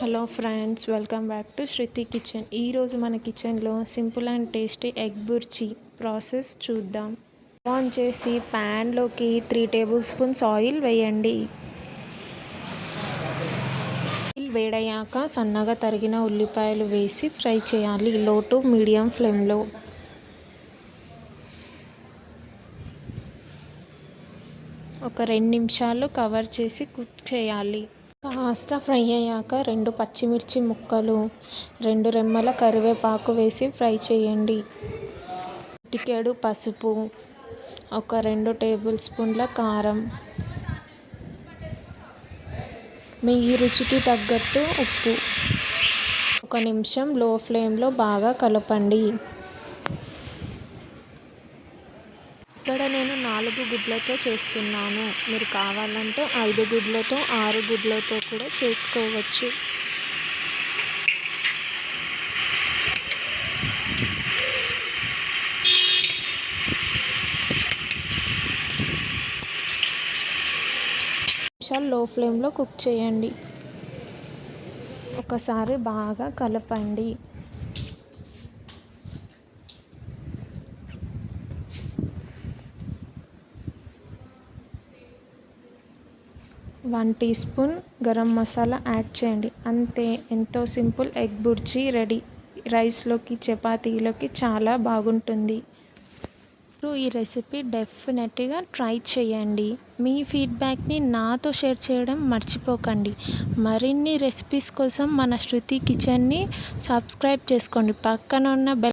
Hello friends, welcome back to Shruti kitchen. ఈరోజు మన కిచెన్లో simple and tasty egg bhurji process చూద్దాం. ఆన్ చేసి ప్యాన్లోకి 3 టేబుల్ స్పూన్స్ ఆయిల్ వేయండి. ఆయిల్ వేడయ్యాక సన్నగా తరిగిన ఉల్లిపాయలు వేసి ఫ్రై చేయాలి. లో టు మీడియం ఫ్లేమ్లో. ఒక 2 నిమిషాలు కవర్ చేసి కుక్ చేయాలి. కాస్త ఫ్రై అయ్యాక 2 పచ్చిమిర్చి ముక్కలు, 2 రెమ్మల కరివేపాకు వేసి ఫ్రై చేయండి. చిటికెడు పసుపు, ఒక 2 టేబుల్ స్పూన్ల కారం, మీ రుచికి తగ్గట్టు ఉప్పు. 1 నిమిషం లో ఫ్లేమ్లో బాగా కలపండి. ఇక్కడ నేను 4 గుడ్లతో చేస్తున్నాను. మీరు కావాలంటే 5 గుడ్లతో 6 గుడ్లతో కూడా చేసుకోవచ్చు. లో ఫ్లేమ్లో కుక్ చేయండి. ఒకసారి బాగా కలపండి. One teaspoon garam masala add చేయండి. అంతే, ఎంతో సింపుల్ ఎగ్ బుర్జీ రెడీ. రైస్లోకి, చపాతీలోకి చాలా బాగుంటుంది. ఈ రెసిపీ డెఫినెట్గా ట్రై చేయండి. మీ ఫీడ్బ్యాక్ని నాతో షేర్ చేయడం మర్చిపోకండి. మరిన్ని రెసిపీస్ కోసం మన శృతి కిచెన్ని సబ్స్క్రైబ్ చేసుకోండి. పక్కన ఉన్న బెల్